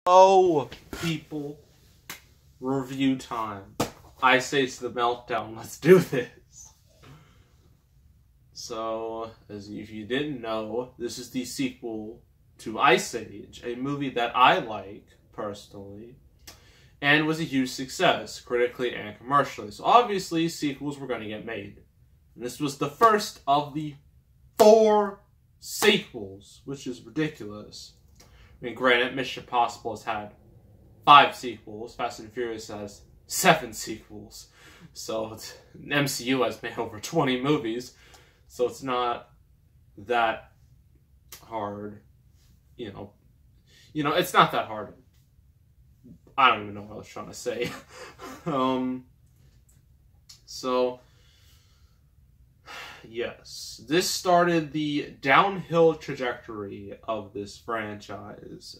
Oh, people, review time. I say it's the Meltdown. Let's do this. So, if you didn't know, this is the sequel to Ice Age, a movie that I like, personally, and was a huge success, critically and commercially. So obviously, sequels were going to get made. And this was the first of the 4 sequels, which is ridiculous. I mean, granted, Mission Impossible has had 5 sequels. Fast and Furious has 7 sequels. So, MCU has made over 20 movies. So it's not that hard. You know, it's not that hard. I don't even know what I was trying to say. So, yes, this started the downhill trajectory of this franchise.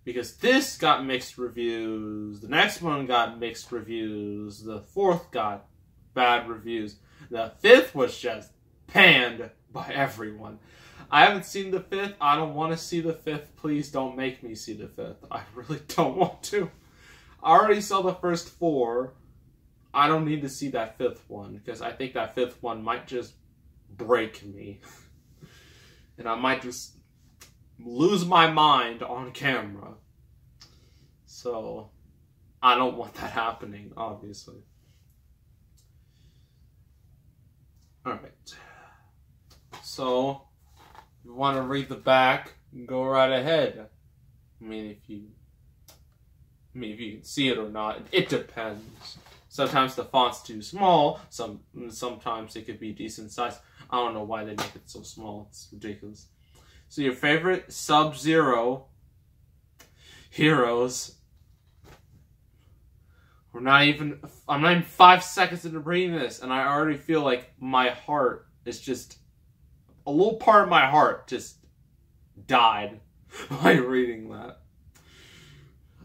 Because this got mixed reviews, the next one got mixed reviews, the 4th got bad reviews, the 5th was just panned by everyone. I haven't seen the 5th, I don't want to see the 5th, please don't make me see the 5th, I really don't want to. I already saw the first 4, I don't need to see that 5th one, because I think that 5th one might just break me. And I might just lose my mind on camera. So, I don't want that happening, obviously. Alright. So, if you want to read the back, go right ahead. I mean, if you can see it or not, it depends. Sometimes the font's too small, sometimes it could be decent size. I don't know why they make it so small, it's ridiculous. So your favorite Sub-Zero heroes. I'm not even 5 seconds into reading this, and I already feel like my heart is just, a little part of my heart just died by reading that.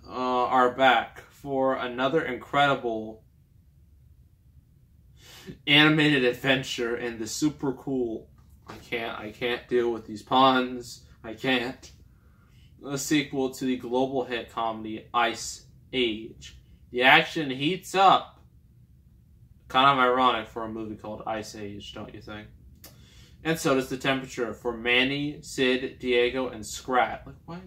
Are back for another incredible animated adventure in the super cool, I can't deal with these puns, I can't, a sequel to the global hit comedy Ice Age. The action heats up. Kind of ironic for a movie called Ice Age, don't you think? And so does the temperature for Manny, Sid, Diego, and Scrat. Like,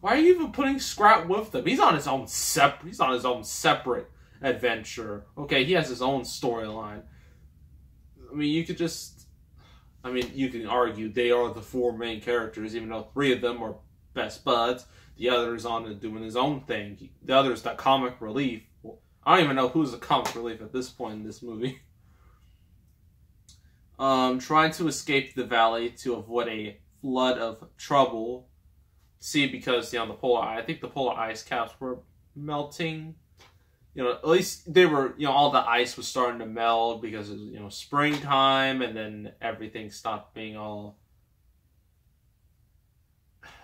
why are you even putting Scrat with them? He's on his own separate adventure. Okay, he has his own storyline. I mean, you can argue they are the 4 main characters, even though 3 of them are best buds. The other's on doing his own thing. The other's the comic relief. Well, I don't even know who's the comic relief at this point in this movie. Trying to escape the valley to avoid a flood of trouble. See, because, the polar ice, I think the polar ice caps were melting. At least they were, all the ice was starting to melt because it was, springtime, and then everything stopped being all...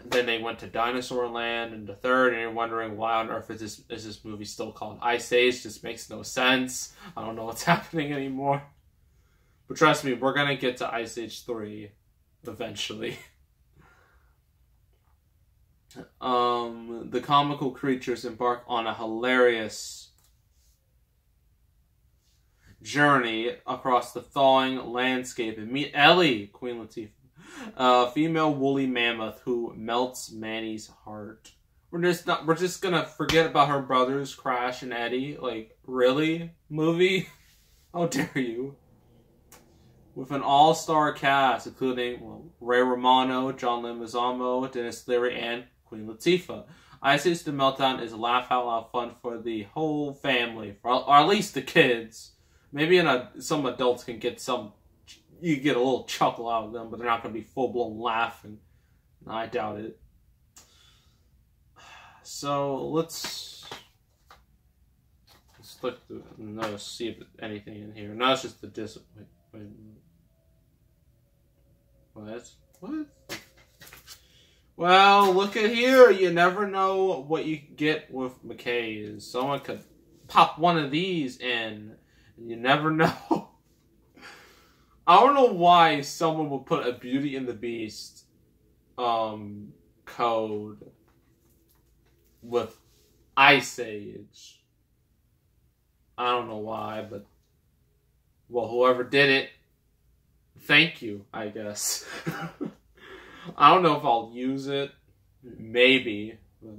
Then they went to Dinosaur Land in the 3rd, and you're wondering why on earth is this movie still called Ice Age? Just makes no sense. I don't know what's happening anymore. But trust me, we're gonna get to Ice Age 3 eventually. The comical creatures embark on a hilarious journey across the thawing landscape and meet Ellie, Queen Latifah, a female woolly mammoth who melts Manny's heart. We're just gonna forget about her brothers, Crash and Eddie. Like, really? Movie? How dare you? With an all-star cast, including Ray Romano, John Leguizamo, Dennis Leary, and Queen Latifah. Ice Age: The Meltdown is a laugh-out-loud fun for the whole family, or at least the kids. Maybe some adults can get you get a little chuckle out of them, but they're not going to be full-blown laughing. I doubt it. So, let's look through it. See if anything in here. No, it's just the disc. Wait. What? Well, look at here. You never know what you get with McKay. Someone could pop one of these in, and you never know. I don't know why someone would put a Beauty and the Beast code with Ice Age. I don't know why, but well, whoever did it, thank you, I guess. I don't know if I'll use it. Maybe. But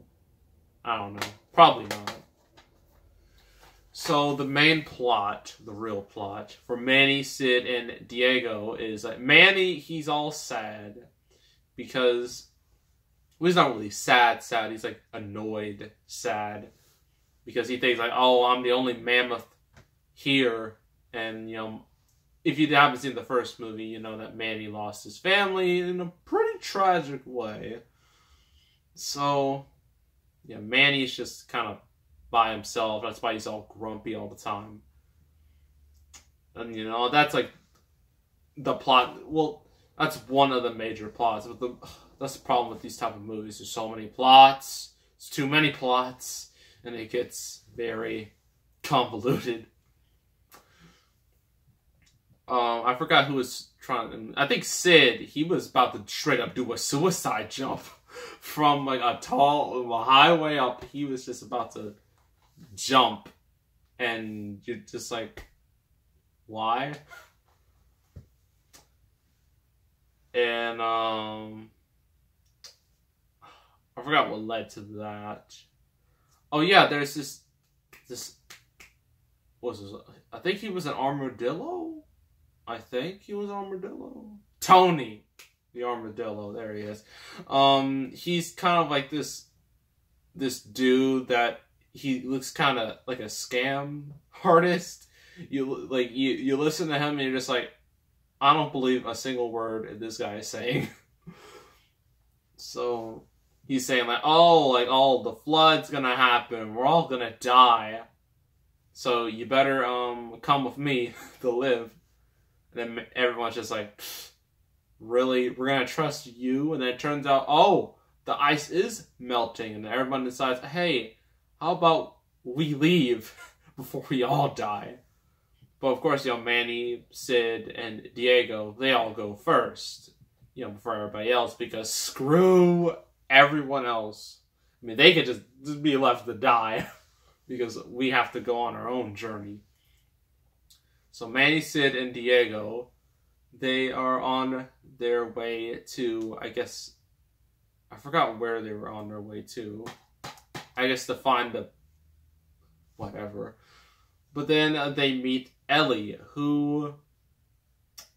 I don't know. Probably not. So the main plot, the real plot, for Manny, Sid, and Diego is that Manny, he's all sad. Because, well, he's not really sad. He's like annoyed sad. Because he thinks like, oh, I'm the only mammoth here. And, you know, if you haven't seen the first movie, you know that Manny lost his family in a pretty tragic way. So, yeah, Manny's just kind of by himself. That's why he's all grumpy all the time. And, you know, that's like the plot. Well, that's one of the major plots. But that's the problem with these type of movies. There's so many plots. There's too many plots. And it gets very convoluted. I forgot who was trying. I think Sid. He was about to straight up do a suicide jump from like a highway up. He was just about to jump, and you're just like, why? And I forgot what led to that. Oh yeah, there's this. What was this? I think he was an armadillo. I think he was armadillo. Tony, the armadillo. There he is. He's kind of like this dude that he looks kind of like a scam artist. You listen to him and you're just like, I don't believe a single word this guy is saying. So he's saying like, oh, the flood's gonna happen. We're all gonna die. So you better come with me to live. And then everyone's just like, really? We're gonna trust you? And then it turns out, oh, the ice is melting. And everyone decides, hey, how about we leave before we all die? But of course, you know, Manny, Sid, and Diego, they all go first. You know, before everybody else, because screw everyone else. I mean, they could just be left to die. Because we have to go on our own journey. So Manny, Sid, and Diego, they are on their way to, I guess, I forgot where they were on their way to. I guess to find the, whatever. But then they meet Ellie, who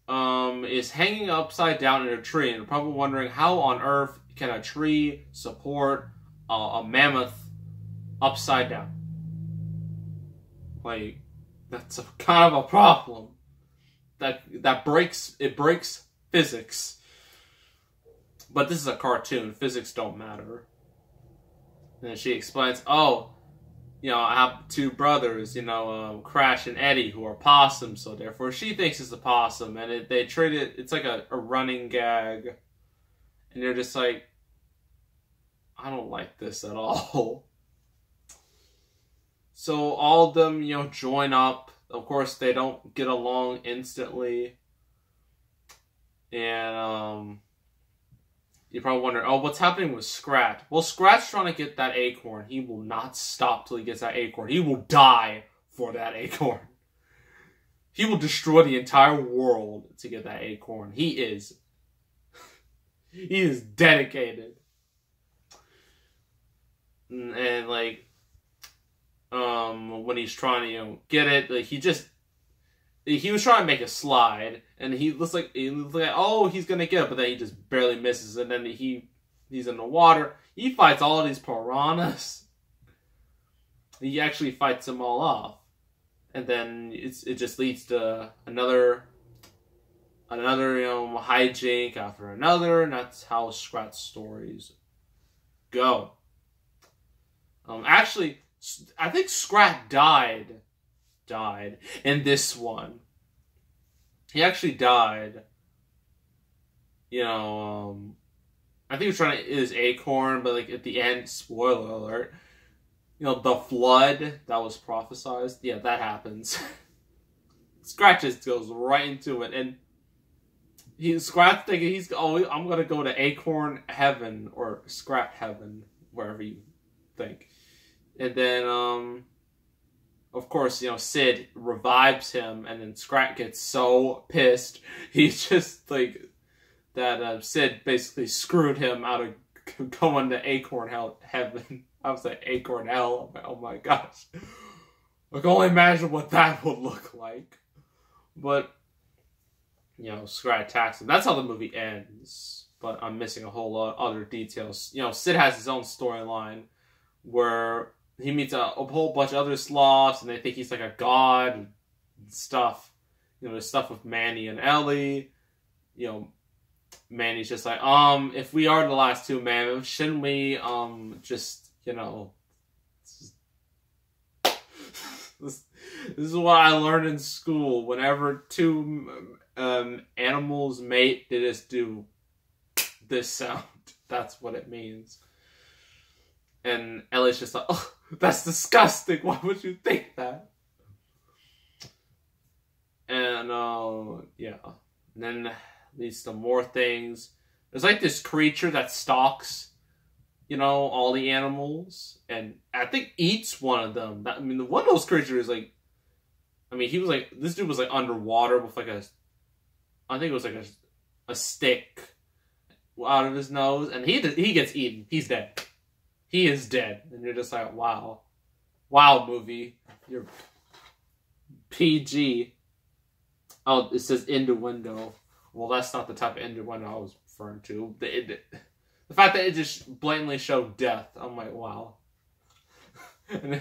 is hanging upside down in a tree. And probably wondering, how on earth can a tree support a mammoth upside down? Like, that's kind of a problem. That breaks physics. But this is a cartoon. Physics don't matter. And she explains, oh, you know, I have two brothers, you know, Crash and Eddie, who are possums, so therefore she thinks it's a possum, and they treat it, it's like a running gag. And they're just like, I don't like this at all. So all of them, you know, join up. Of course, they don't get along instantly. And you're probably wondering, oh, what's happening with Scrat? Well, Scrat's trying to get that acorn. He will not stop till he gets that acorn. He will die for that acorn. He will destroy the entire world to get that acorn. He is dedicated. And like, when he's trying to, you know, get it, like he was trying to make a slide, and he looks like, oh, he's gonna get it, but then he just barely misses, and then he's in the water. He fights all of these piranhas. He actually fights them all off, and then it just leads to another you know, hijink after another, and that's how Scrat's stories go. Actually, I think Scrat died in this one. He actually died. You know, I think he was trying to eat his acorn, but like at the end, spoiler alert, you know, the flood that was prophesized, yeah, that happens. Scrat just goes right into it, and Scrat's thinking I'm gonna go to acorn heaven, or Scrat heaven, wherever think. And then, of course, Sid revives him, and then Scrat gets so pissed. He's just like that. Sid basically screwed him out of going to Acorn Heaven. I was like, Acorn Hell. Oh my gosh. I can only imagine what that would look like. But, Scrat attacks him. That's how the movie ends. But I'm missing a whole lot of other details. Sid has his own storyline where he meets a whole bunch of other sloths, and they think he's like a god and stuff. There's stuff with Manny and Ellie. Manny's just like, if we are the last two, man, shouldn't we, this is what I learned in school. Whenever two animals mate, they just do this sound. That's what it means. And Ellie's just like, oh, that's disgusting. Why would you think that? And, yeah. And then leads to more things. There's like this creature that stalks, all the animals. And I think eats one of them. One of those creatures, like, this dude was like underwater with like I think it was like a stick out of his nose. And he gets eaten. He's dead. He is dead. And you're just like, wow. Wow, movie. You're PG. Oh, it says innuendo. Well, that's not the type of innuendo I was referring to. The fact that it just blatantly showed death. I'm like, wow. And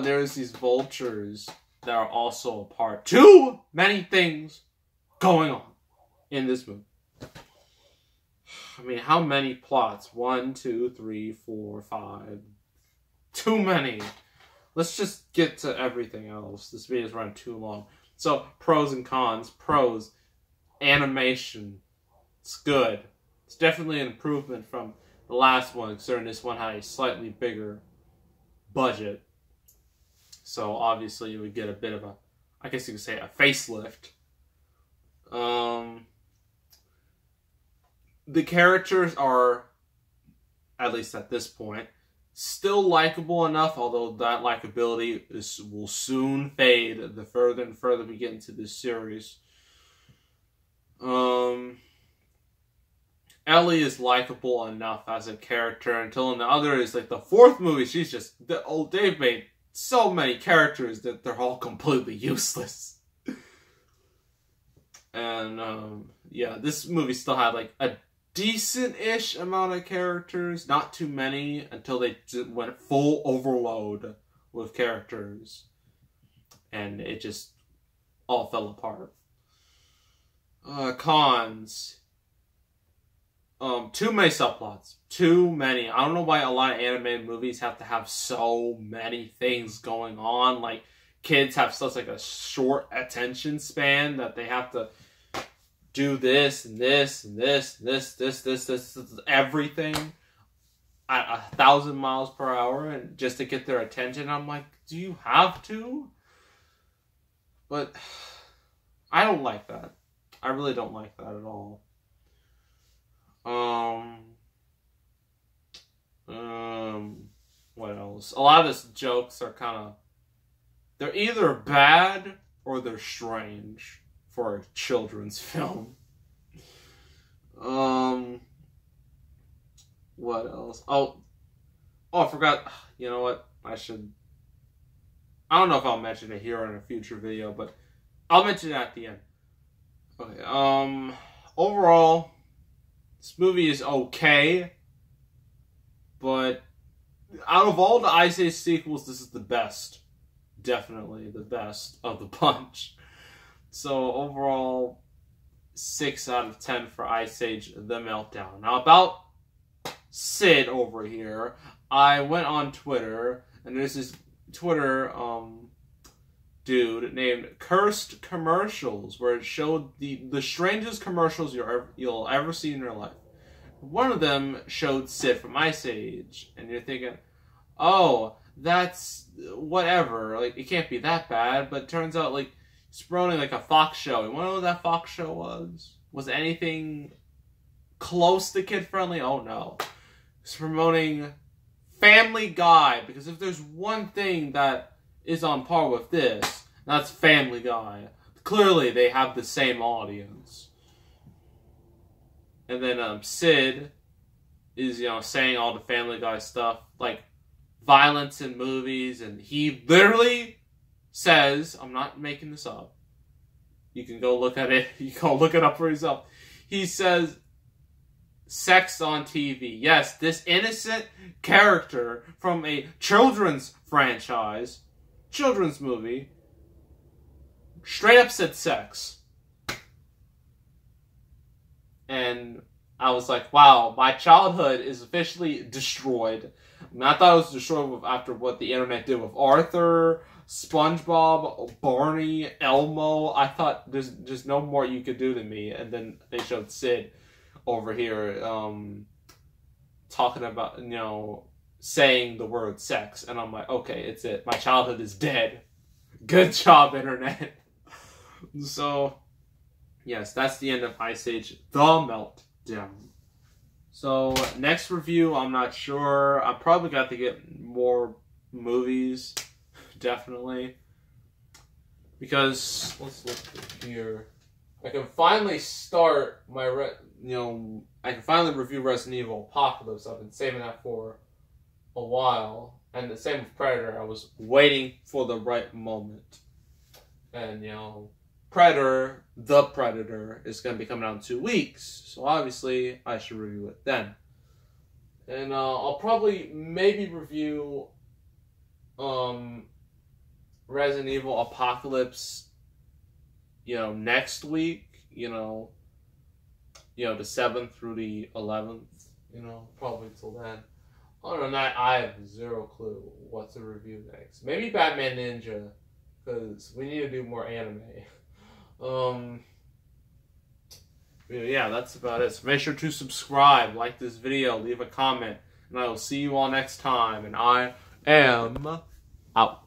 there's these vultures that are also a part. Too many things going on in this movie. How many plots? 1, 2, 3, 4, 5. Too many. Let's just get to everything else. This video is running too long. So, pros and cons. Pros. Animation. It's good. It's definitely an improvement from the last one, considering this one had a slightly bigger budget. So, obviously, you would get a bit of I guess you could say a facelift. The characters are, at least at this point, still likable enough, although that likability will soon fade the further and further we get into this series. Ellie is likable enough as a character until in the other is like the fourth movie, she's just, they've made so many characters that they're all completely useless. And, yeah, this movie still had like a decent-ish amount of characters, not too many, until they went full overload with characters. And it just all fell apart. Cons. Too many subplots. Too many. I don't know why a lot of animated movies have to have so many things going on. Like, kids have such like a short attention span that they have to do this and this and this, everything at 1,000 miles per hour, and just to get their attention. I'm like, do you have to? But I don't like that. I really don't like that at all. What else? A lot of these jokes are they're either bad or they're strange for a children's film. What else? Oh, I forgot. You know what? I don't know if I'll mention it here in a future video, but I'll mention it at the end. Okay, overall, this movie is okay, but out of all the Ice Age sequels, this is the best. Definitely the best of the bunch. So overall, 6 out of 10 for Ice Age The Meltdown. Now about Sid over here, I went on Twitter, and there's this Twitter dude named Cursed Commercials, where it showed the strangest commercials you'll ever see in your life. One of them showed Sid from Ice Age, and you're thinking, oh, that's whatever, like, it can't be that bad, but it turns out, like, it's probably like a Fox show. You wanna know what that Fox show was? Was it anything close to kid-friendly? Oh, no. is promoting Family Guy, because if there's one thing that is on par with this, that's Family Guy. Clearly, they have the same audience. And then Sid is, saying all the Family Guy stuff, like violence in movies, and he literally says, I'm not making this up. You can go look at it. You can go look it up for yourself. He says, sex on TV. Yes, this innocent character from a children's franchise, children's movie, straight up said sex. And I was like, wow, my childhood is officially destroyed. I thought it was destroyed after what the internet did with Arthur, SpongeBob, Barney, Elmo. I thought there's just no more you could do to me. And then they showed Sid over here talking about, saying the word sex. And I'm like, okay, it's it. My childhood is dead. Good job, internet. So, yes, that's the end of Ice Age, The Meltdown. So, next review, I'm not sure. I probably got to get more movies. Definitely. Because, let's look here. I can finally start my, I can finally review Resident Evil Apocalypse. I've been saving that for a while. And the same with Predator. I was waiting for the right moment. And, Predator, The Predator, is going to be coming out in 2 weeks. So obviously, I should review it then. And I'll probably maybe review Resident Evil Apocalypse, next week. The 7th through the 11th. Probably till then. Other than that, I have zero clue what to review next. Maybe Batman Ninja, because we need to do more anime. Yeah, that's about it. So make sure to subscribe, like this video, leave a comment, and I will see you all next time. And I am out.